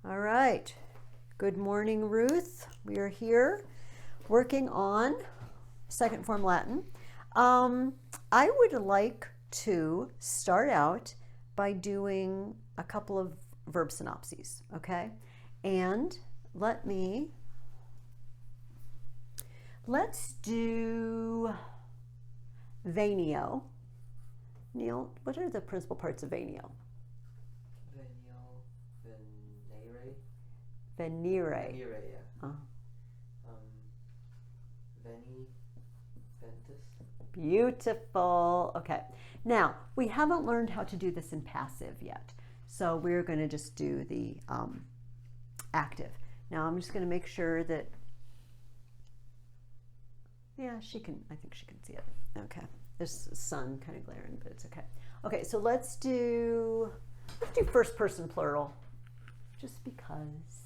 All right. Good morning, Ruth. We are here working on second form Latin. I would like to start out by doing a couple of verb synopses, okay? And let's do venio. Neil, what are the principal parts of venio? Venire. Yeah. Veni, ventus. Beautiful. Okay. Now, we haven't learned how to do this in passive yet. So we're going to just do the active. Now, I'm just going to make sure that, yeah, I think she can see it. Okay. There's the sun kind of glaring, but it's okay. Okay, so let's do first person plural, just because.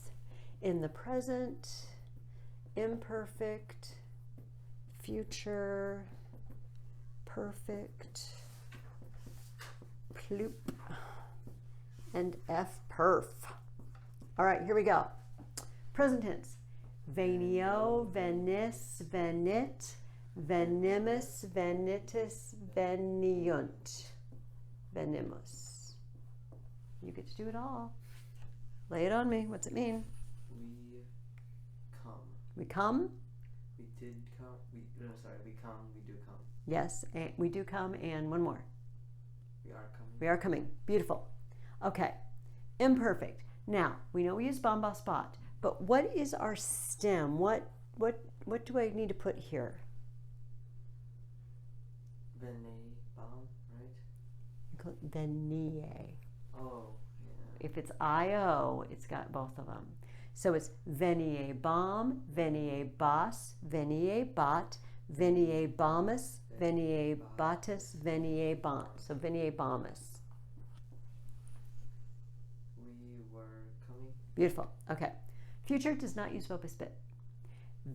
In the present, imperfect, future, perfect, ploop, and f-perf. All right, here we go. Present tense. Venio, venis, venit, venimus, venitus, veniunt, venimus. You get to do it all. Lay it on me. What's it mean? We come. We come? We did come. We come. We do come. Yes, and we do come, and one more. We are coming. We are coming. Beautiful. Okay. Imperfect. Now, we know we use bomba spot, but what is our stem? What do I need to put here? Veni, bomb, right? We call it venie. Oh, yeah. If it's IO, it's got both of them. So it's venie bom, venie bas, venie bot, venie bomus, venie batus, venie bon. So venie bomus. We were coming. Beautiful. Okay. Future does not use vocus bit.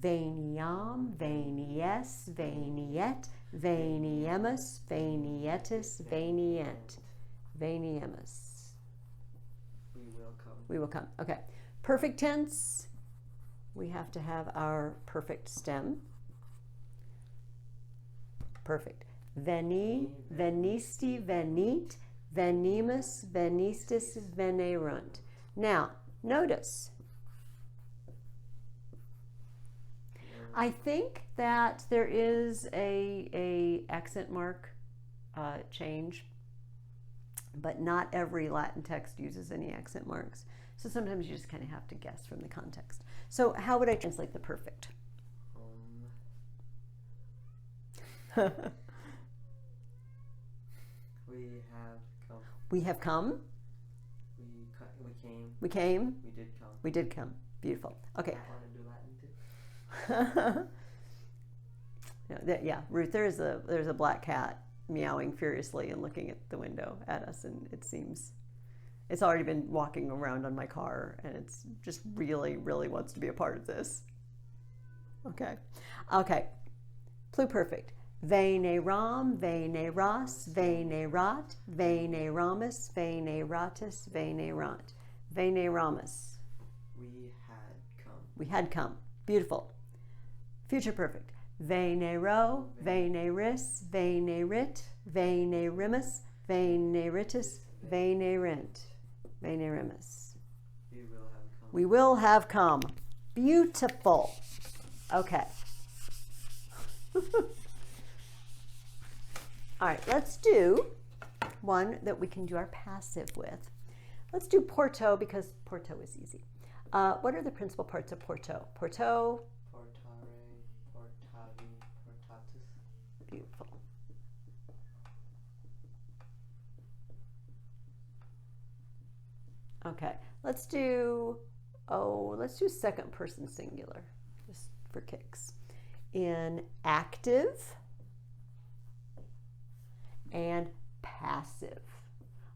Veniam, venies, veniet, veniemus, venietus, venient, veniemus. We will come. We will come. Okay. Perfect tense, we have to have our perfect stem. Perfect. Veni, venisti, venit, venimus, venistis, venerunt. Now, notice, I think that there is a accent mark change, but not every Latin text uses any accent marks. So sometimes you just kind of have to guess from the context. So how would I translate the perfect? We have come. We have come. We came. We came. We did come. We did come. Beautiful. Okay. I want to do Latin too. Yeah, Ruth, there's a black cat meowing furiously and looking at the window at us, and it seems it's already been walking around on my car, and it's just really, really wants to be a part of this. Okay. Okay. Pluperfect. Veneram, veneras, venerat, veneramus, veneratus, venerant. Veneramus. We had come. We had come. Beautiful. Future perfect. Venero, veneris, venerit, venerimus, veneritus, venerint. Venerimus. We will have come. We will have come. Beautiful. Okay. All right, let's do one that we can do our passive with. Let's do porto because porto is easy. What are the principal parts of porto? Porto. Portare, portavi, portatus. Beautiful. Okay, let's do second person singular, just for kicks. In active and passive.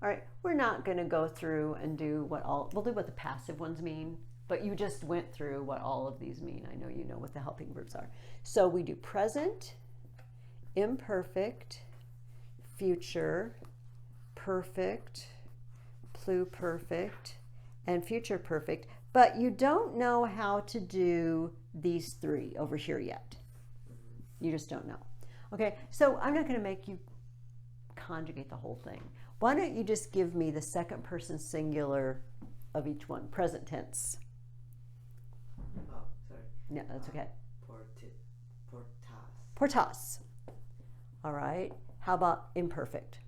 All right, we're not going to go through and do we'll do what the passive ones mean, but you just went through what all of these mean. I know you know what the helping verbs are. So we do present, imperfect, future, perfect, pluperfect, and future perfect, but you don't know how to do these three over here yet. You just don't know. Okay, so I'm not going to make you conjugate the whole thing. Why don't you just give me the second person singular of each one, present tense. Oh, sorry. Yeah, that's okay. Portas. Portas. All right. How about imperfect?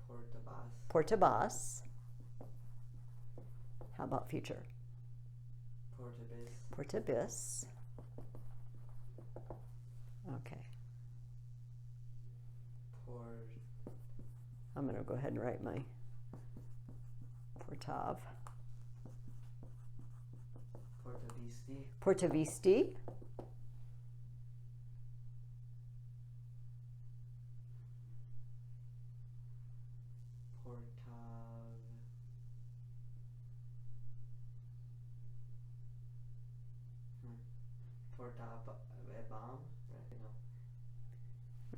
Portabas. Portabas. How about future? Portabis. Portabis. Okay. I'm going to go ahead and write my portav. Portavisti. Portavisti. Portabam.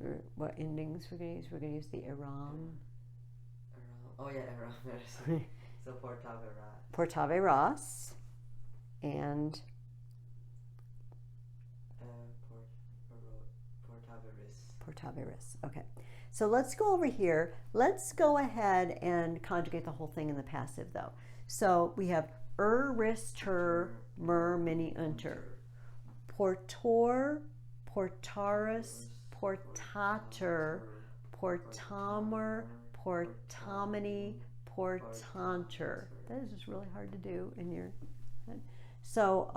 Right? No. What endings we're going to use? We're going to use the Aram. Oh yeah, Aram. So portaveras. Portaveras. And portaveris. Okay. So let's go over here. Let's go ahead and conjugate the whole thing in the passive though. So we have ris, ter, mer, mini, unter. Portor, portaris, portator, portamer, portamini, portanter. That is just really hard to do in your head. So,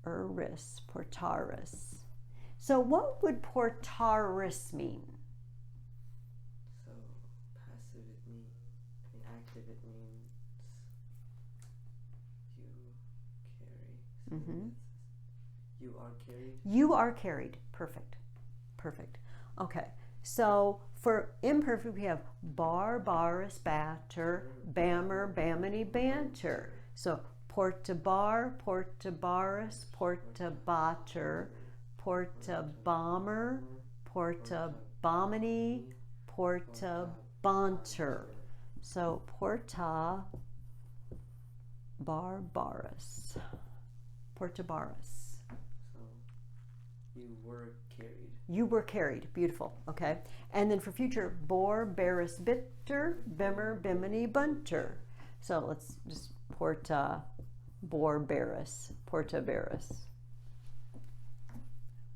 ris, portaris. So what would portaris mean? So passive it means, active it means you carry. Mm-hmm. You are carried. You are carried. Perfect. Perfect. Okay. So for imperfect, we have bar, baris, batter, bammer, bamini, banter. So portabar, portabaris, portabatter, portabomber, portabomini, portabanter. So porta barbaris, portabaris. So you were carried. You were carried. Beautiful. Okay. And then for future, bor, baris, bitter, bimmer, bimini, bunter. So let's just porta, bor, baris, porta, baris.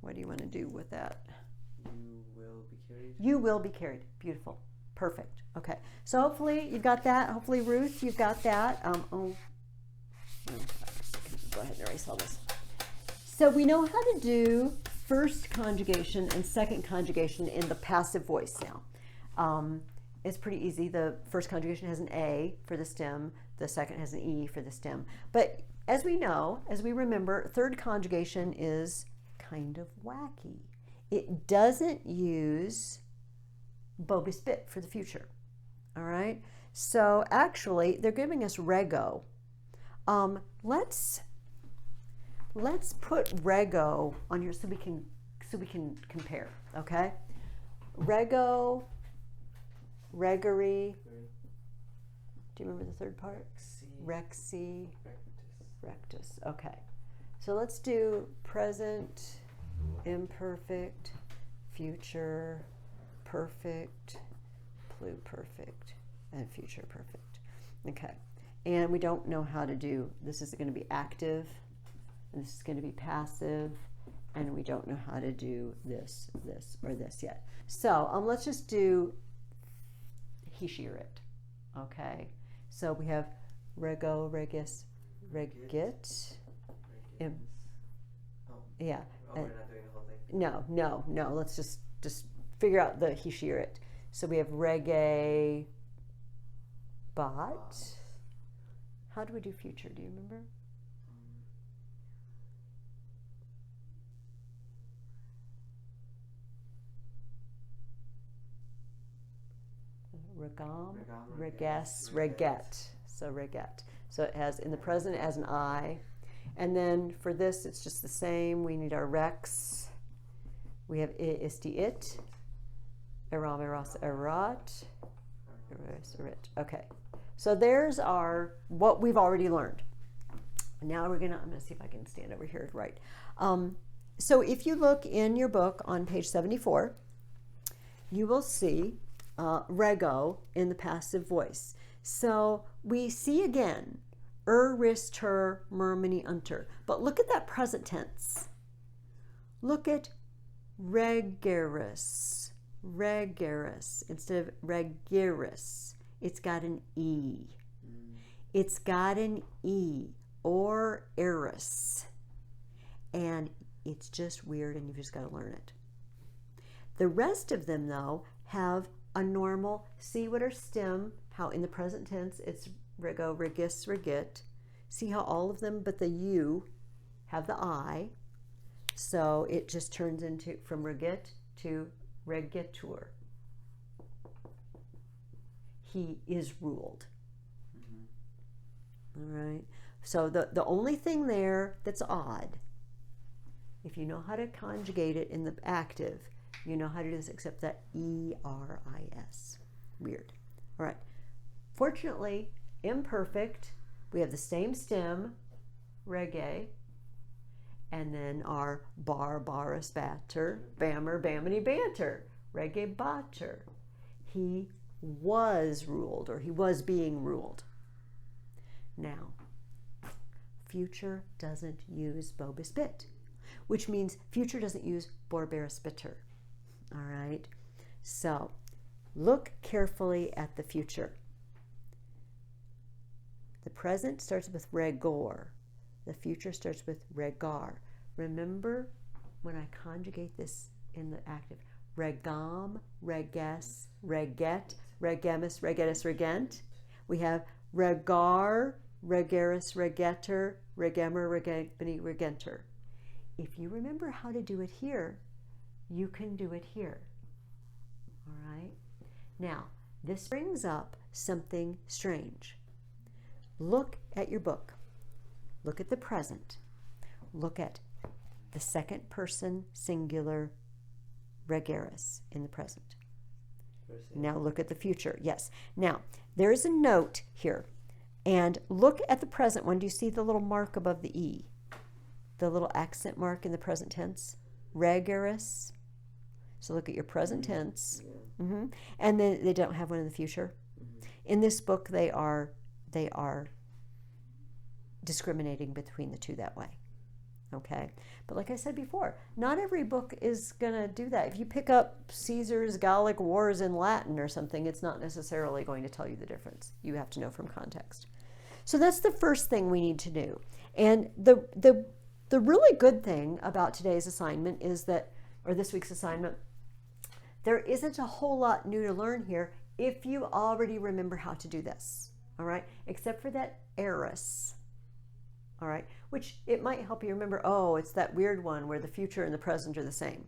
What do you want to do with that? You will be carried. You will be carried. Beautiful. Perfect. Okay. So hopefully you've got that. Hopefully, Ruth, you've got that. Go ahead and erase all this. So we know how to do first conjugation and second conjugation in the passive voice now. It's pretty easy. The first conjugation has an A for the stem. The second has an E for the stem. But as we know, as we remember, third conjugation is kind of wacky. It doesn't use bogus bit for the future. All right. So actually, they're giving us rego. Let's put rego on here so we can compare. Okay. Rego, regery. Do you remember the third part? Rexy. Rectus. Okay. So let's do present, imperfect, future, perfect, pluperfect, and future perfect. Okay. And we don't know how to do, this is going to be active, and this is going to be passive, and we don't know how to do this, this, or this yet. So let's just do he, she, or it. Okay. So we have rego, regis, regit. Yeah. Oh, we're not doing the whole thing. No. Let's just figure out the he, she, or it. So we have reggae, bot. How do we do future? Do you remember? Regam, reges, reget. So reget. So it has in the present as an I. And then for this, it's just the same. We need our rex. We have isti, it. Eram, eras, erat. Okay. So there's what we've already learned. Now I'm gonna see if I can stand over here right. So if you look in your book on page 74, you will see rego in the passive voice. So we see again, rist, her, murmini, unter. But look at that present tense. Look at regerus, instead of regerus. It's got an E. It's got an E, or eris. And it's just weird, and you've just got to learn it. The rest of them, though, have a normal, see what are stem, how in the present tense it's rego, regis, regit. See how all of them but the U have the I. So it just turns into from regit to regitur. He is ruled. All right. So the only thing there that's odd, if you know how to conjugate it in the active, you know how to do this, except that E-R-I-S. Weird. All right. Fortunately, imperfect, we have the same stem, rege, and then our bar, baris, batter, bammer, bamini, banter, rege, batter. He was ruled, or he was being ruled. Now, future doesn't use bobis bit, which means future doesn't use borberis bitter. All right, so look carefully at the future. The present starts with regor. The future starts with regar. Remember when I conjugate this in the active, regam, reges, reget, regemus, regetus, regent. We have regar, regeris, regeter, regemer, regebini, regenter. If you remember how to do it here, you can do it here. All right? Now, this brings up something strange. Look at your book. Look at the present. Look at the second person singular regeris in the present. Now look at the future. Yes. Now, there is a note here. And look at the present one. Do you see the little mark above the E? The little accent mark in the present tense? Regeris. So look at your present tense. And then they don't have one in the future. In this book, they are discriminating between the two that way. Okay? But like I said before, not every book is going to do that. If you pick up Caesar's Gallic Wars in Latin or something, it's not necessarily going to tell you the difference. You have to know from context. So that's the first thing we need to do. And the really good thing about today's assignment is that, or this week's assignment, there isn't a whole lot new to learn here if you already remember how to do this. All right? Except for that eris. All right? Which it might help you remember, oh, it's that weird one where the future and the present are the same.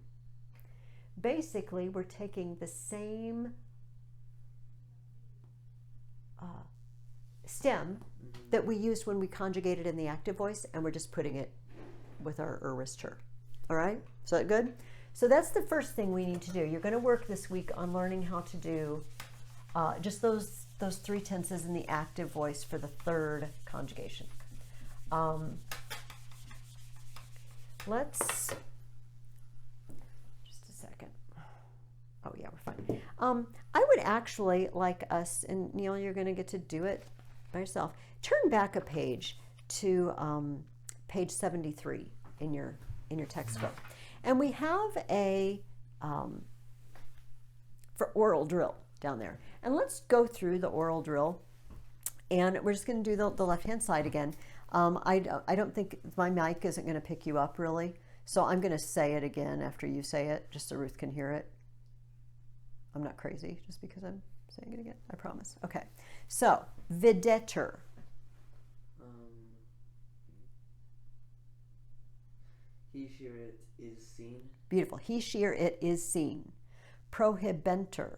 Basically, we're taking the same stem that we used when we conjugated in the active voice, and we're just putting it with our aorist her. All right? Is that good? So that's the first thing we need to do. You're going to work this week on learning how to do just those three tenses in the active voice for the third conjugation. Let's, just a second. Oh yeah, we're fine. I would actually like us, and Neil, you're going to get to do it by yourself. Turn back a page to page 73 in your textbook. And we have a for oral drill down there. And let's go through the oral drill. And we're just going to do the left-hand side again. I don't think my mic isn't going to pick you up really. So I'm going to say it again after you say it, just so Ruth can hear it. I'm not crazy just because I'm saying it again. I promise. Okay. So, videtur. He, she, or it is seen. Beautiful. He, she, or it is seen. Prohibenter.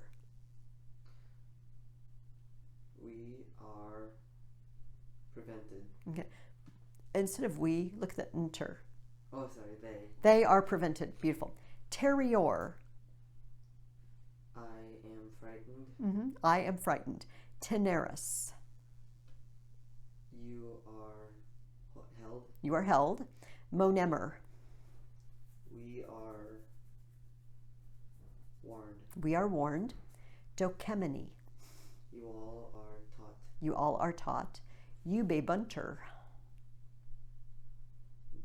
We are prevented. Okay. Instead of we, look at the enter. Oh, sorry, they. They are prevented. Beautiful. Terrior. I am frightened. I am frightened. Teneris. You are held. You are held. Monemer. We are warned. We are warned. Dokemene. You all are taught. You all are taught. Ube bunter.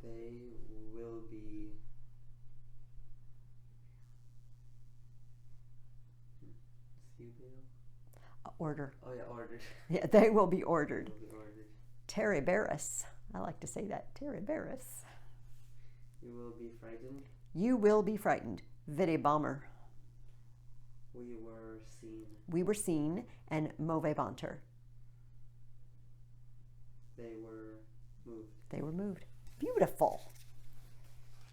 They will be Order. Oh yeah, ordered. Yeah, they will be ordered. They will be ordered. Tereberis. I like to say that. Tereberis. You will be frightened. You will be frightened. Vide bomber. We were seen. We were seen. And move banter. They were moved. They were moved. Beautiful.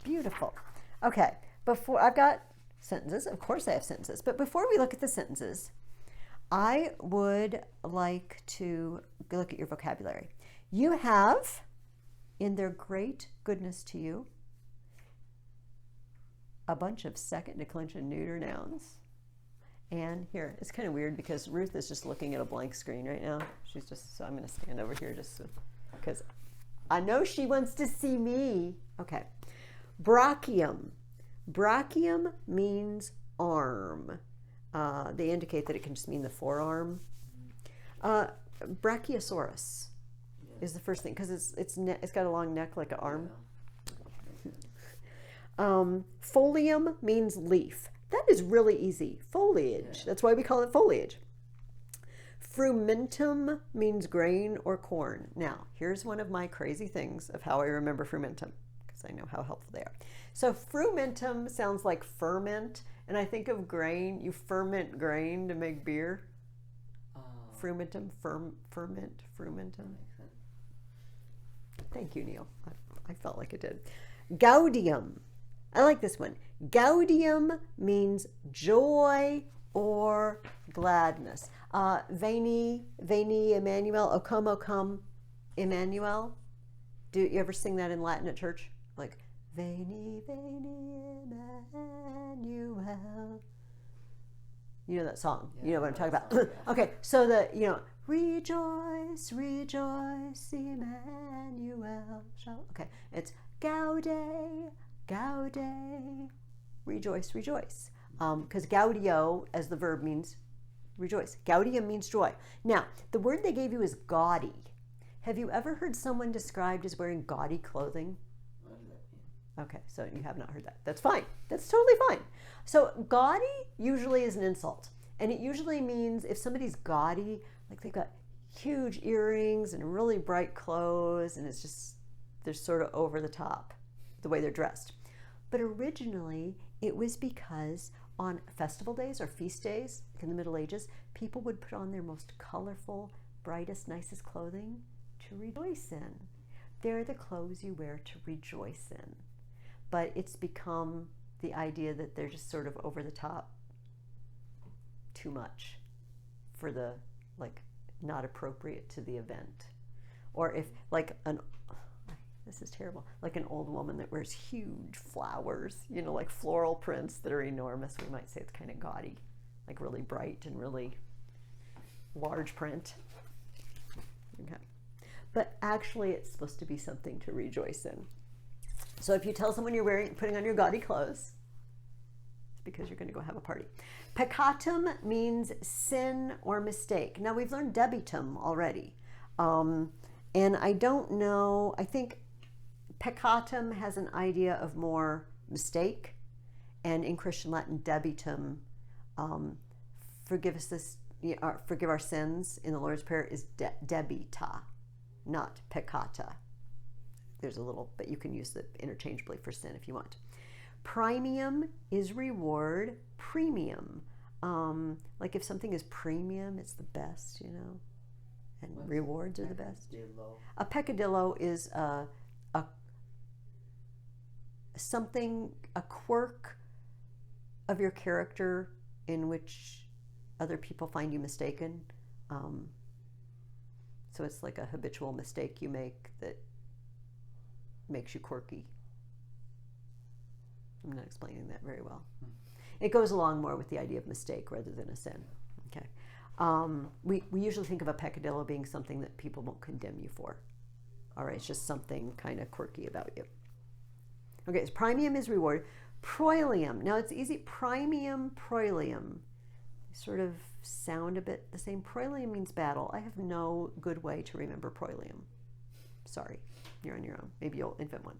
Beautiful. Okay, before I've got sentences. Of course I have sentences. But before we look at the sentences, I would like to look at your vocabulary. You have, in their great goodness to you, a bunch of second declension neuter nouns. And here, it's kind of weird because Ruth is just looking at a blank screen right now. She's just, so I'm going to stand over here just because I know she wants to see me. Okay. Brachium. Brachium means arm. They indicate that it can just mean the forearm. Brachiosaurus is the first thing because it's got a long neck like an arm. Yeah. Folium means leaf. That is really easy. Foliage. Yeah. That's why we call it foliage. Frumentum means grain or corn. Now, here's one of my crazy things of how I remember frumentum because I know how helpful they are. So frumentum sounds like ferment, and I think of grain. You ferment grain to make beer. Frumentum, ferment, frumentum. Makes sense. Thank you, Neil. I felt like it did. Gaudium. I like this one. Gaudium means joy or gladness. Veni, Emmanuel, O come, Emmanuel. Do you ever sing that in Latin at church? Like, Veni, Emmanuel. You know that song. Yeah, You know what I'm talking about. song, yeah. Okay, so rejoice, rejoice, Emmanuel. Okay, it's Gaude, rejoice, rejoice. Because gaudio, as the verb, means rejoice. Gaudium means joy. Now, the word they gave you is gaudy. Have you ever heard someone described as wearing gaudy clothing? What does that mean? Okay, so you have not heard that. That's fine. That's totally fine. So gaudy usually is an insult. And it usually means if somebody's gaudy, like they've got huge earrings and really bright clothes, and it's just, they're sort of over the top, the way they're dressed. But originally, it was because on festival days or feast days, like in the Middle Ages, people would put on their most colorful, brightest, nicest clothing to rejoice in. They're the clothes you wear to rejoice in. But it's become the idea that they're just sort of over the top, too much for the, like, not appropriate to the event. Or if, like, this is terrible, like an old woman that wears huge flowers, you know, like floral prints that are enormous, we might say it's kind of gaudy, like really bright and really large print. Okay. But actually it's supposed to be something to rejoice in. So if you tell someone you're putting on your gaudy clothes, it's because you're going to go have a party. Picatum means sin or mistake. Now we've learned debitum already. And I don't know, I think Picatum has an idea of more mistake, and in Christian Latin, debitum, forgive our sins in the Lord's Prayer is debita, not peccata. There's a little, but you can use it interchangeably for sin if you want. Premium is reward. Premium, like if something is premium, it's the best, you know, and rewards are the best. A peccadillo is a quirk of your character in which other people find you mistaken. So it's like a habitual mistake you make that makes you quirky. I'm not explaining that very well. It goes along more with the idea of mistake rather than a sin. Okay. We usually think of a peccadillo being something that people won't condemn you for. All right, it's just something kind of quirky about you. Okay, so premium is reward. Proilium. Now it's easy. Premium, proilium. They sort of sound a bit the same. Proilium means battle. I have no good way to remember proilium. Sorry, you're on your own. Maybe you'll invent one.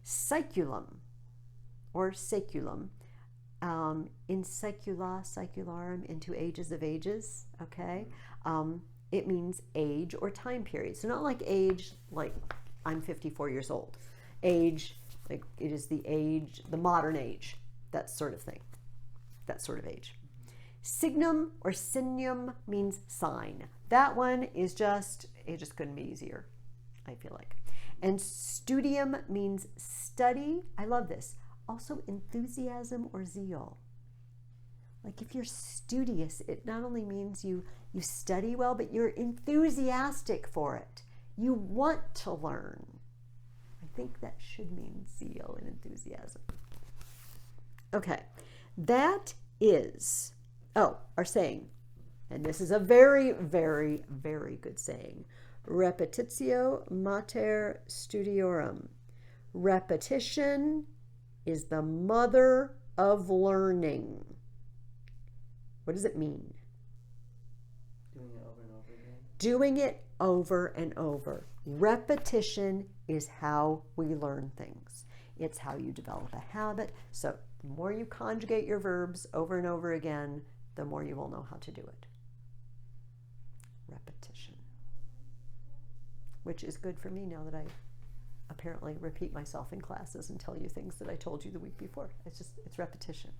Saeculum or saeculum. In saecula, saecularum, into ages of ages. Okay. It means age or time period. So not like age, like I'm 54 years old. Age, like it is the age, the modern age, that sort of thing, that sort of age. Signum or signum means sign. That one is just, it just couldn't be easier, I feel like. And studium means study. I love this. Also enthusiasm or zeal. Like if you're studious, it not only means you study well, but you're enthusiastic for it. You want to learn. I think that should mean zeal and enthusiasm. Okay, that is, our saying. And this is a very, very, very good saying. Repetitio mater studiorum. Repetition is the mother of learning. What does it mean? Doing it over and over again. Doing it over and over. Repetition is how we learn things. It's how you develop a habit. So the more you conjugate your verbs over and over again, the more you will know how to do it. Repetition. Which is good for me now that I apparently repeat myself in classes and tell you things that I told you the week before. It's repetition.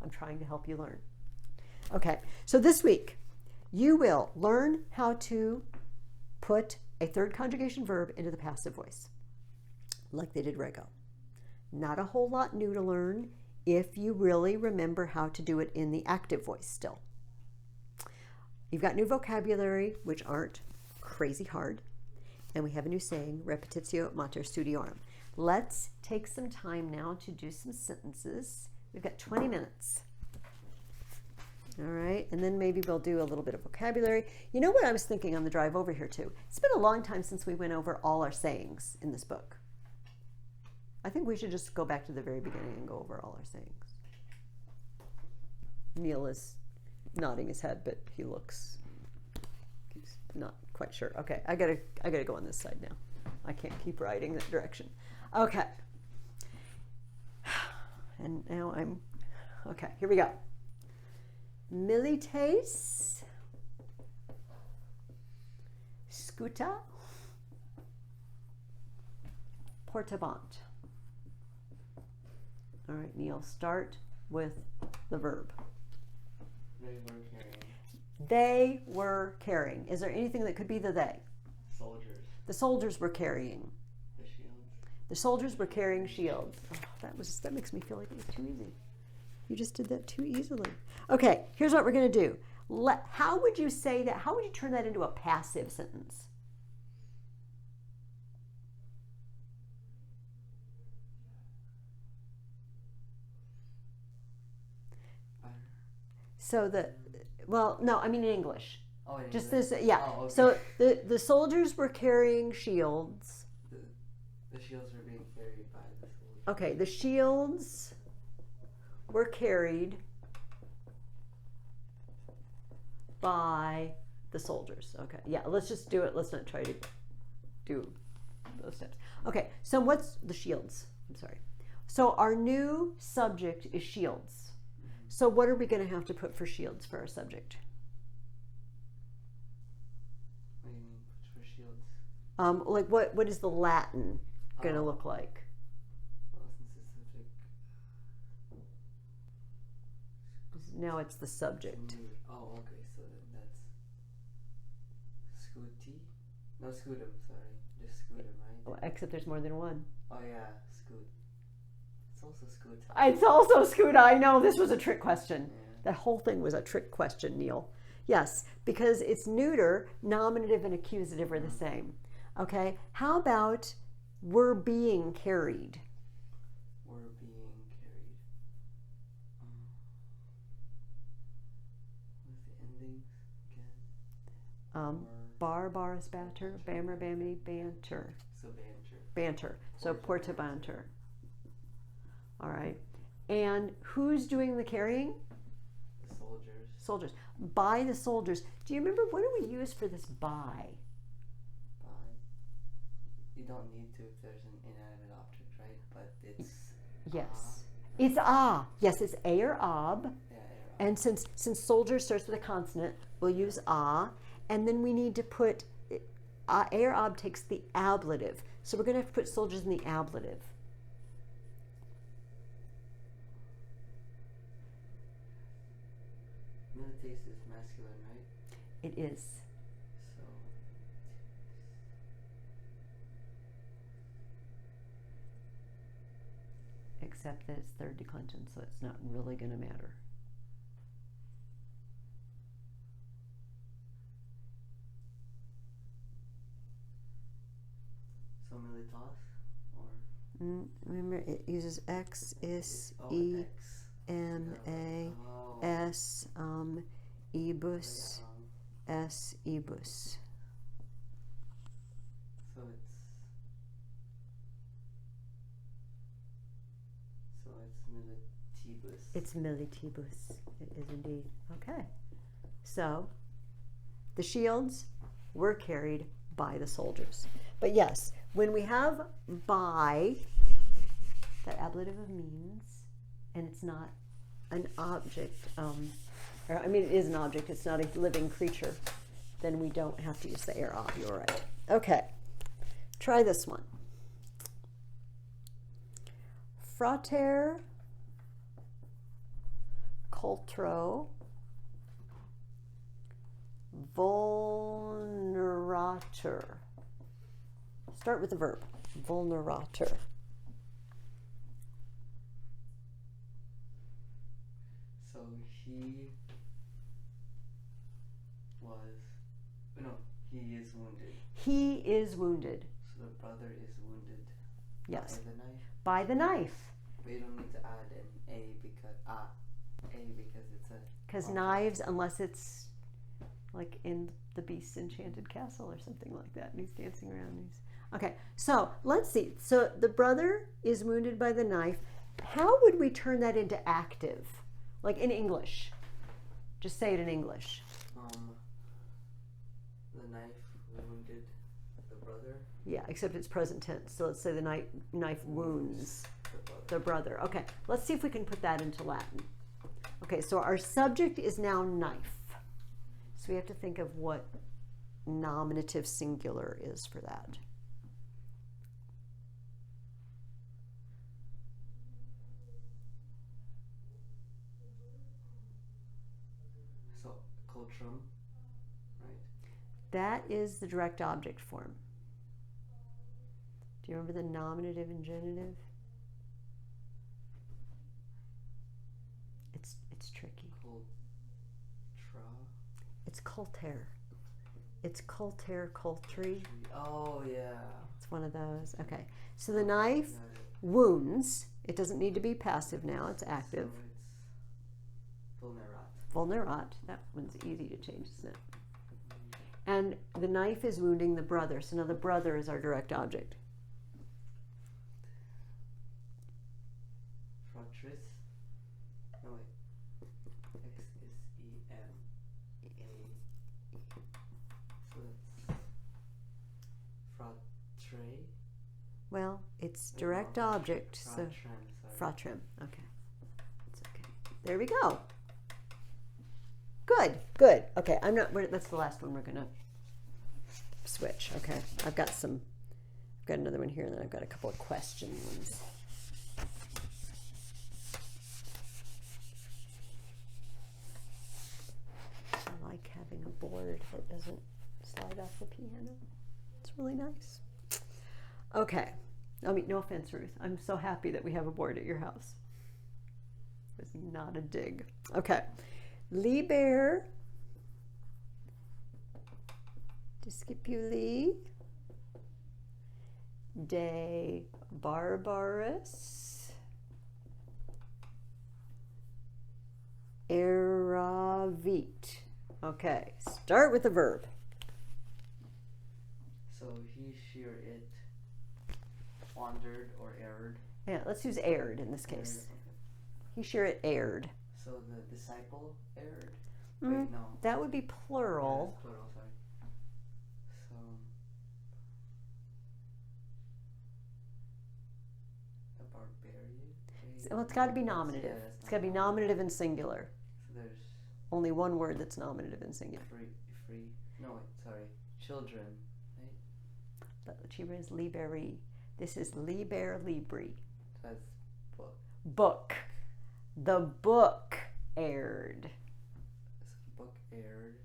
I'm trying to help you learn. Okay, so this week you will learn how to put a third conjugation verb into the passive voice, like they did rego. Not a whole lot new to learn if you really remember how to do it in the active voice still. You've got new vocabulary, which aren't crazy hard. And we have a new saying, repetitio mater studiorum. Let's take some time now to do some sentences. We've got 20 minutes. All right, and then maybe we'll do a little bit of vocabulary. You know what I was thinking on the drive over here too? It's been a long time since we went over all our sayings in this book. I think we should just go back to the very beginning and go over all our sayings. Neil is nodding his head, but he's not quite sure. Okay, I gotta go on this side now. I can't keep riding that direction. Okay. And now okay, here we go. Milites scuta portabant. All right, Neil, start with the verb. They were carrying. They were carrying. Is there anything that could be the they? Soldiers. The soldiers were carrying. The shields. The soldiers were carrying shields. Oh, that makes me feel like it was too easy. You just did that too easily. Okay, here's what we're going to do. How would you say that? How would you turn that into a passive sentence? So no, I mean in English. Oh, in Just English. this, yeah. Oh, okay. So the soldiers were carrying shields. The shields were being carried by the soldiers. Okay, the shields were carried by the soldiers. Okay, yeah, let's just do it. Let's not try to do those steps. Okay, so what's the shields? I'm sorry. So our new subject is shields. So what are we going to have to put for shields for our subject? What do you mean for shields? Like what is the Latin going to look like? Well, since it's subject. Now it's the subject. Oh, okay. So then that's scooty. No, scootum. Sorry, just scootum, right? Oh, except there's more than one. Oh yeah, scoot. It's also scoot. It's also Scuda. I know this was a trick question. Yeah. That whole thing was a trick question, Neil. Yes, because it's neuter, nominative, and accusative are the same. Okay, how about we're being carried? We're being carried. What's the ending? Barbaras batter, bammer bammy banter. So banter. Banter. So porta banter. All right. And who's doing the carrying? The soldiers. Soldiers. By the soldiers. Do you remember what do we use for this by? By. You don't need to if there's an inanimate object, right? But it's Yes. It's ah. Yes, it's a or ab. Yeah, And since soldier starts with a consonant, we'll use ah. And then we need to put a or ab takes the ablative. So we're going to have to put soldiers in the ablative. Militates is masculine, right? It is. So Except that it's third declension, so it's not really going to matter. so militas or Remember, it uses X, is, oh, E, X. M, A, Oh. S, ebus, S, ebus. So it's militibus. It's militibus. It is indeed. Okay. So the shields were carried by the soldiers. But yes, when we have by, that ablative of means, and it's not an object, or I mean it is an object, it's not a living creature, then we don't have to use the air off. You're right. Okay. Try this one. Frater cultro vulnerator. Start with the verb, vulnerator. So he is wounded. He is wounded. So the brother is wounded. Yes. By the knife. By the knife. But you don't need to add an A because it's a. Because knives, unless it's like in the Beast's Enchanted Castle or something like that, and he's dancing around these. Okay, so let's see. So the brother is wounded by the knife. How would we turn that into active? Like in English. Just say it in English. The knife wounded the brother. Yeah, except it's present tense. So let's say the knife wounds the brother. Okay, let's see if we can put that into Latin. Okay, so our subject is now knife. So we have to think of what nominative singular is for that. So cultrum, right? That is the direct object form. Do you remember the nominative and genitive? It's tricky. It's culter. It's culter, cultry. Oh yeah. It's one of those. Okay. So the knife wounds. It doesn't need to be passive now. It's active. So it's Vulnerat. That one's easy to change, isn't it? And the knife is wounding the brother. So now the brother is our direct object. Fratris. No wait. X-is-E-M. So that's fratre. Well, it's direct object. So Fratrem. Okay. It's okay. There we go. Good, good. Okay, that's the last one we're gonna switch. Okay, I've got another one here, and then I've got a couple of question ones. I like having a board that doesn't slide off the piano. It's really nice. Okay, I mean, no offense, Ruth. I'm so happy that we have a board at your house. It's not a dig. Okay. Liber discipuli de barbaris eravit. Okay, start with the verb. So he, she, or it wandered or erred. Yeah, let's use erred in this case. Erred, okay. He, she, or it erred. So the disciple erred? Mm, Wait, no. that would be Yeah, plural. that's plural, sorry. So a barbarian? Wait, Well, it's got to be yeah, nominative. that's It's got to be not nominative and singular. So there's Only one word that's nominative and singular. free. No, wait, sorry. Children, right? Libri is liberi. This is liber libri. So that's book. Book. The book erred. So the book erred.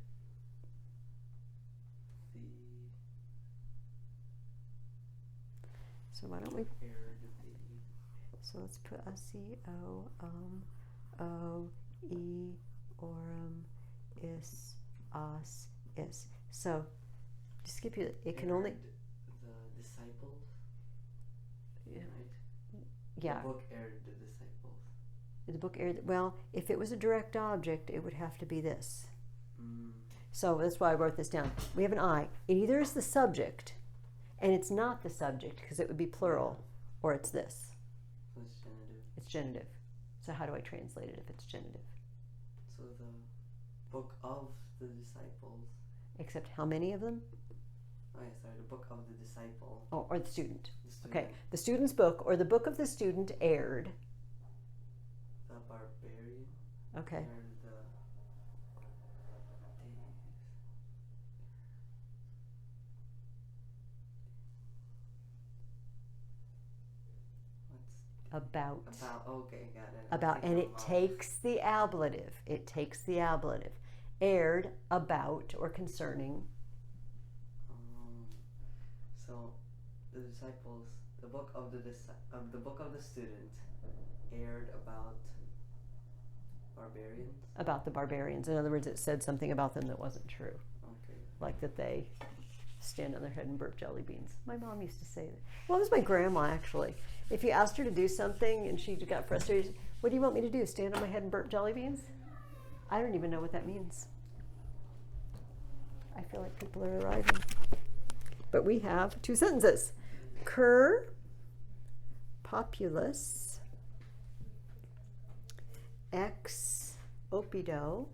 The So why don't we? erred the. So let's put a C-O-O-E orum is us is. So just skip you. It can only. Erred the disciples. Yeah. Right? Yeah. The book erred the disciples. The book erred. Well, if it was a direct object, it would have to be this. So that's why I wrote this down. We have an I. It either is the subject, and it's not the subject because it would be plural, or it's this. So it's genitive. It's genitive. So how do I translate it if it's genitive? So the book of the disciples. Except how many of them? Oh yeah, sorry, the book of the disciple. Oh, or the student. The student. Okay, the student's book or the book of the student erred. The barbarian. Okay. Erred the. About. About, okay, got it. About, and it takes the ablative. It takes the ablative. Erred, about, or concerning. So, the disciples, the book of the book of the student, aired about barbarians. About the barbarians. In other words, it said something about them that wasn't true. Okay. Like that they stand on their head and burp jelly beans. My mom used to say that. Well, it was my grandma, actually. If you asked her to do something and she got frustrated, what do you want me to do? Stand on my head and burp jelly beans? I don't even know what that means. I feel like people are arriving. But we have two sentences. Cur populus ex opido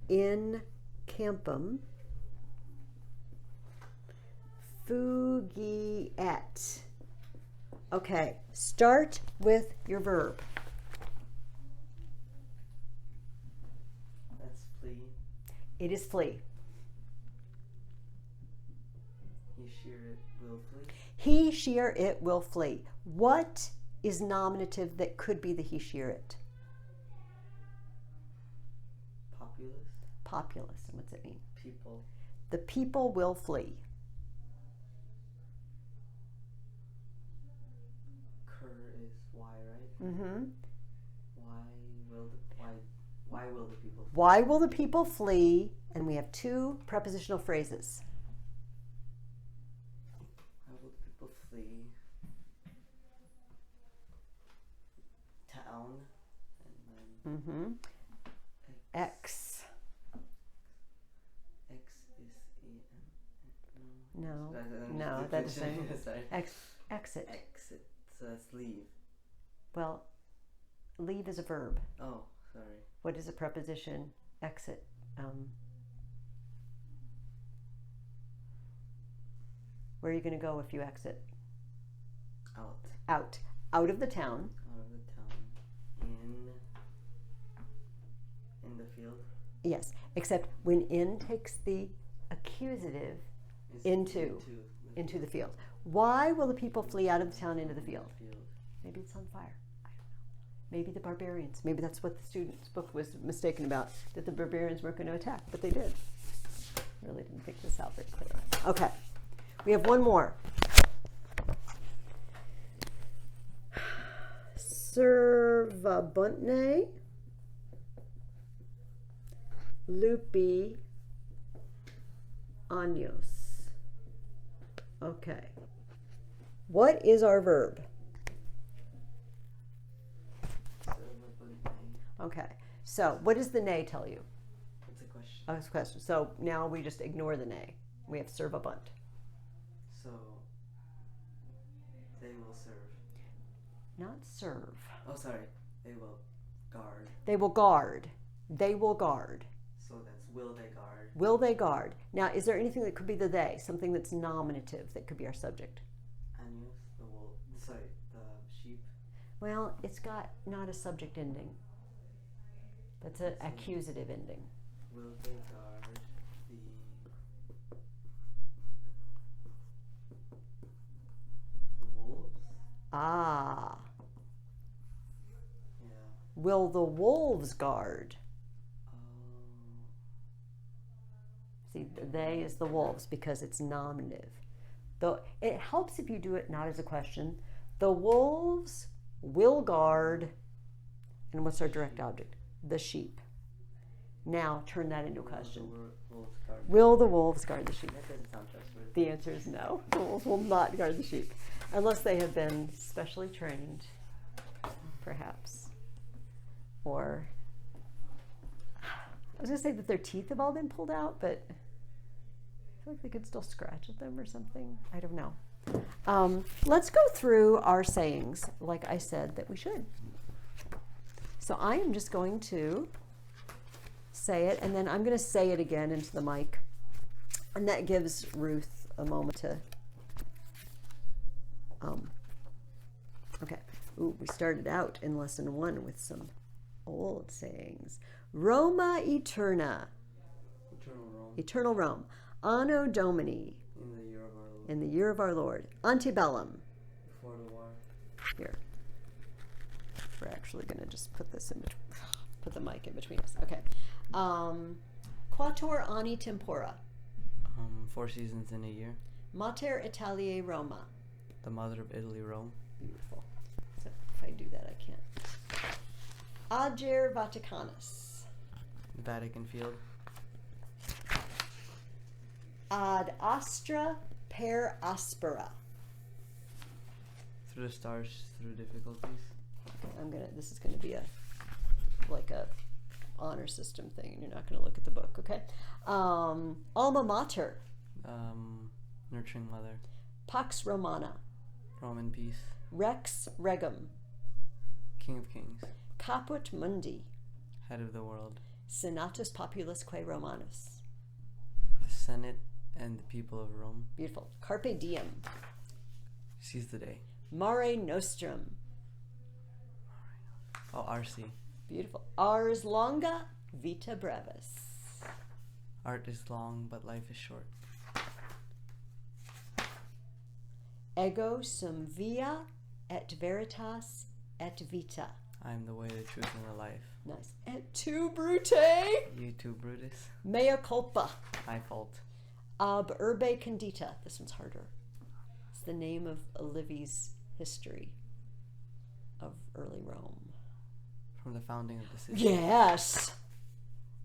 in campum fugiet. Okay, start with your verb. That's flee. It is flee. He, she, or it will flee. He, she, or it will flee. What is nominative that could be the he, she, or it? Populous. Populous. And what's it mean? People. The people will flee. Cur is why, right? Mm-hmm. Why will the people flee? Why will the people flee? And we have two prepositional phrases. Why will the people flee? Town. And then Mm-hmm. X. X is a No. I'm No, just that picturing- doesn't. Sorry. Exit. Exit. So that's leave. Well, leave is a verb. Oh, sorry. What is a preposition? Exit. Where are you going to go if you exit? Out. Out. Out of the town. Out of the town. In the field. Yes, except when in takes the accusative It's into the field. Why will the people flee out of the town into the field? Maybe it's on fire. I don't know. Maybe the barbarians. Maybe that's what the student's book was mistaken about, that the barbarians weren't going to attack, but they did. Really didn't think this out very clearly. Okay, we have one more. Servabuntne lupi años. Okay. What is our verb? Okay. So what does the nay tell you? It's a question. question. So now we just ignore the ne. We have serve bunt. So they will serve. Not serve. Oh, sorry. They will guard. They will guard. They will guard. So that's will they guard. Will they guard? Now, is there anything that could be the they? Something that's nominative that could be our subject? Años, the wool. Sorry, the sheep. Well, it's got not a subject ending. That's an accusative ending. Will they guard the wolves? Ah. Yeah. Will the wolves guard? See, the they is the wolves because it's nominative. Though it helps if you do it not as a question. The wolves will guard, and what's our direct object? The sheep. Now turn that into a question. Will the wolves guard the sheep? That doesn't sound trustworthy. The answer is no. The wolves will not guard the sheep unless they have been specially trained, perhaps. Or I was going to say that their teeth have all been pulled out, but I feel like they could still scratch at them or something. I don't know. Let's go through our sayings, like I said that we should. So I am just going to say it, and then I'm going to say it again into the mic. And that gives Ruth a moment to... okay. Ooh, we started out in lesson 1 with some old sayings. Roma Eterna. Eternal Rome. Eternal Rome. Anno Domini. In the year of our Lord. In the year of our Lord. Antebellum. Before the war. Here. We're actually going to just put this in between. Put the mic in between us. Okay. Quattuor anni tempora. 4 seasons in a year. Mater Italiae Roma. The mother of Italy, Rome. Beautiful. So if I do that, I can't. Ager Vaticanus. Vatican Field. Ad astra per aspera. Through the stars, through difficulties. Okay, this is gonna be like a honor system thing, and you're not gonna look at the book, okay? Alma mater. Nurturing mother. Pax Romana. Roman peace. Rex regum. King of kings. Caput mundi. Head of the world. Senatus populusque Romanus. The Senate and the people of Rome. Beautiful. Carpe diem. Seize the day. Mare nostrum. Oh, RC. Beautiful. Ars longa, vita brevis. Art is long, but life is short. Ego sum via et veritas et vita. I am the way, the truth, and the life. Nice. Et tu brute. You too, Brutus. Mea culpa. My fault. Ab urbe condita. This one's harder. It's the name of Livy's history of early Rome. From the founding of the city. Yes.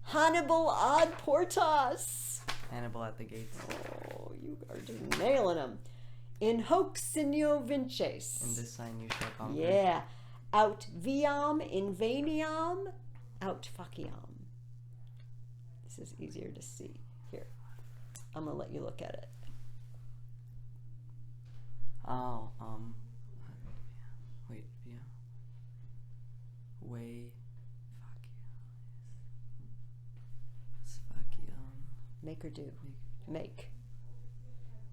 Hannibal ad portas. Hannibal at the gates. Oh, you are just nailing them. In hoc signo vinces. In this sign you shall conquer. Yeah. Aut viam inveniam, aut faciam. This is easier to see. Here, I'm gonna let you look at it. Oh, wait, yeah. Way, faciam. Make or do? Make.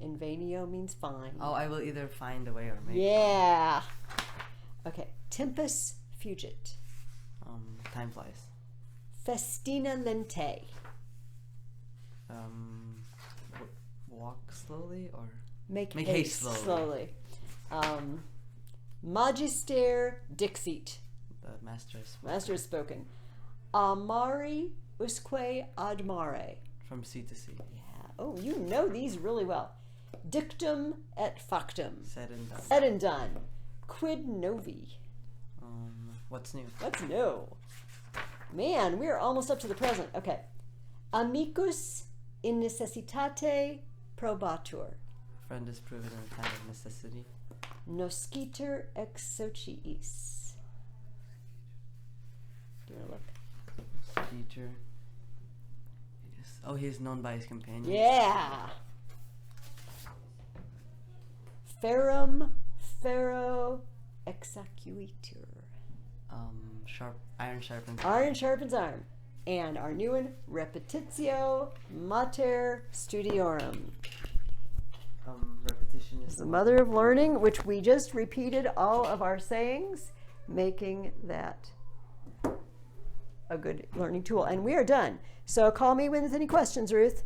Invenio means find. Oh, I will either find a way or make. Yeah. Okay. Tempus fugit. Time flies. Festina lente. Walk slowly or Make haste slowly. Magister dixit. the master is Master has spoken. Amari usque admare. from sea to sea. Yeah. Oh, you know these really well. Dictum et factum. Said and done. Said and done. Quid novi. What's new? What's new? Man, we are almost up to the present. Okay. Amicus in necessitate probatur. Friend is proven in a time of necessity. Nosciter ex sociis. Do you want to look? Teacher is Oh, he is known by his companions. Yeah. Ferrum, ferro, executor. Iron sharpens Iron sharpens iron. And our new one, repetitio mater studiorum. Repetition is The mother of learning, which we just repeated all of our sayings, making that a good learning tool. And we are done. So call me with any questions, Ruth.